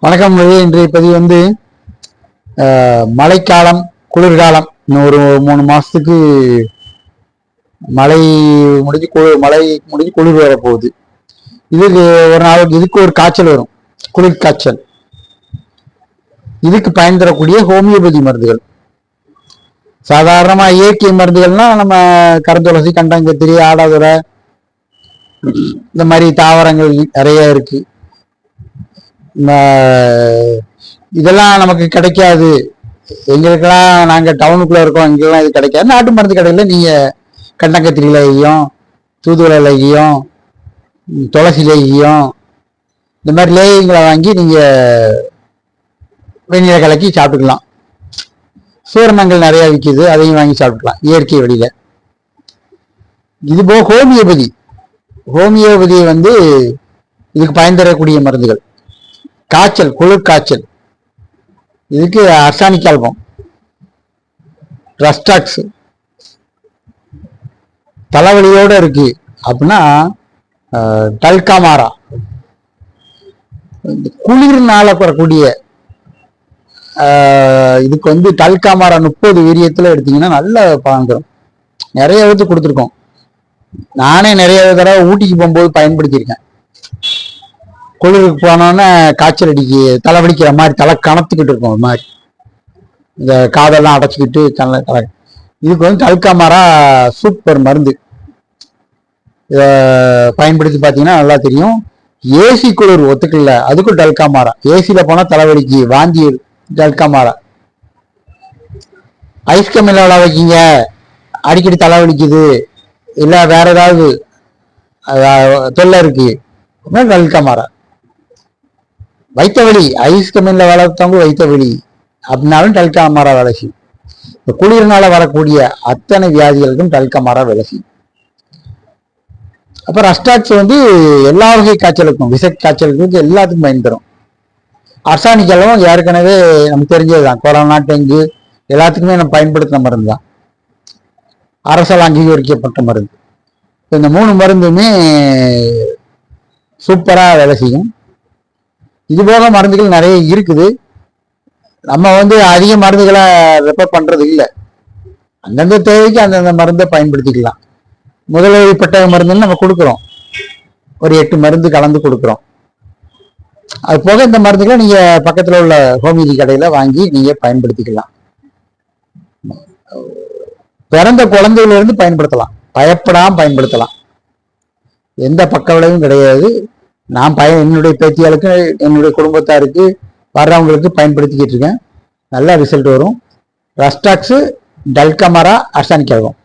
வணக்கம். இன்றைய பதிவு மழைக்காலம், குளிர்காலம். இன்னும் ஒரு 3 மாசத்துக்கு மழை முடிஞ்சு குளிர் வரப்போகுது. இதுக்கு ஒரு நாளைக்கு இதுக்கு ஒரு காய்ச்சல் வரும், குளிர் காய்ச்சல். இதுக்கு பயன் தரக்கூடிய ஹோமியோபதி மருந்துகள். சாதாரணமா இயற்கை மருந்துகள்னா நம்ம கருந்துளசி, கண்டங்கத்திரி, ஆடாதுரை, இந்த மாதிரி தாவரங்கள் நிறைய இருக்கு. இதெல்லாம் நமக்கு கிடைக்காது, எங்களுக்கெல்லாம் நாங்க டவுனுக்குள்ள இருக்கோம், இங்கெல்லாம் இது கிடைக்காது. நாட்டு மருந்து கடையில நீங்க கண்டங்கத்திரி லேகியம், தூதுவளை லேகியம், துளசி லேகியம், இந்த மாதிரி லேகியங்களை வாங்கி நீங்க வெந்நீரை கலக்கி சாப்பிட்டுக்கலாம். சூரணங்கள் நிறைய விற்கிது, அதையும் வாங்கி சாப்பிட்டுக்கலாம் இயற்கை வழியில. இது போக ஹோமியோபதி இதுக்கு பயன் தரக்கூடிய மருந்துகள். காய்ச்சல், குளிர் காய்ச்சல், இதுக்கு அர்சானிக் ஆல்பம், ரஸ்டாக்ஸ். தலைவலியோட இருக்கு அப்படின்னா டல்காமாரா. குளிர்னால வரக்கூடிய இதுக்கு டல்காமாரா 30 வீரியத்துல எடுத்தீங்கன்னா நல்ல பலன் தரும். நிறைய பேருக்கு கொடுத்துருக்கோம். நானே நிறைய தடவை ஊட்டிக்கு போகும்போது பயன்படுத்தியிருக்கேன். குளிருக்கு போனோன்னே காய்ச்சல் அடிக்கி, தலைவலிக்கிற மாதிரி, தலை கணத்துக்கிட்டு இருக்கும் ஒரு மாதிரி, இந்த காதெல்லாம் அடைச்சிக்கிட்டு இதுக்கு டல்காமாரா சூப்பர் மருந்து. இதை பயன்படுத்தி பார்த்தீங்கன்னா நல்லா தெரியும். ஏசி குளிர் ஒத்துக்கல, அதுக்கும் டல்காமாரா. ஏசியில போனா தலைவலிக்கு, வாந்தி, டல்காமாரா. ஐஸ் கம்மியில் விளை வைக்கிங்க, அடிக்கடி தலைவலிக்குது, இல்லை வேற ஏதாவது தொல்லை இருக்கு, டல்காமாரா. வைத்த வலி, ஐஸ் கம்மியில் வளர்த்தவங்க வைத்த வலி அப்படின்னாலும் டல்காமாரா வேலை செய்யும். குளிர்னால வரக்கூடிய அத்தனை வியாதிகளுக்கும் டல்காமாரா வேலை செய்யும். அப்ப ரஸ்டாக்ஸ் எல்லா வகை காய்ச்சலுக்கும், விச காய்ச்சலுக்கும் எல்லாத்துக்கும் பயன் தரும். அர்சானிக்கெல்லாம் ஏற்கனவே நமக்கு தெரிஞ்சதுதான். கொரோனா, டெங்கு எல்லாத்துக்குமே நம்ம பயன்படுத்தின மருந்து தான், அரசால் அங்கீகரிக்கப்பட்ட மருந்து. இந்த 3 மருந்துமே சூப்பரா வேலை செய்யும். இது போக மருந்துகள் நிறைய இருக்குது. நம்ம அதிக மருந்துகளை ரெஃபர் பண்றது இல்லை. அந்தந்த தேவைக்கு அந்தந்த மருந்தை பயன்படுத்திக்கலாம். முதலுதவிப்பட்ட மருந்துன்னு நம்ம கொடுக்குறோம், ஒரு 8 மருந்து கலந்து கொடுக்குறோம். அது போக இந்த மருந்துகளை நீங்க பக்கத்துல உள்ள ஹோமியோபதி கடையில வாங்கி நீங்க பயன்படுத்திக்கலாம். பிறந்த குழந்தையில இருந்து பயன்படுத்தலாம், பயப்படாம பயன்படுத்தலாம். எந்த பக்க விளைவும் கிடையாது. நான் என்னுடைய பேத்தியாளுக்கு, என்னுடைய குடும்பத்தாருக்கு, வர்றவங்களுக்கு பயன்படுத்திக்கிட்டு இருக்கேன். நல்ல ரிசல்ட் வரும். ரஸ்டாக்ஸ், டல்காமாரா, அர்சானிக் ஆல்பம்,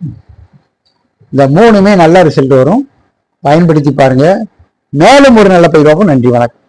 இந்த 3மே நல்ல ரிசல்ட் வரும். பயன்படுத்தி பாருங்க. மேலும் ஒரு நல்ல பயிர். நன்றி, வணக்கம்.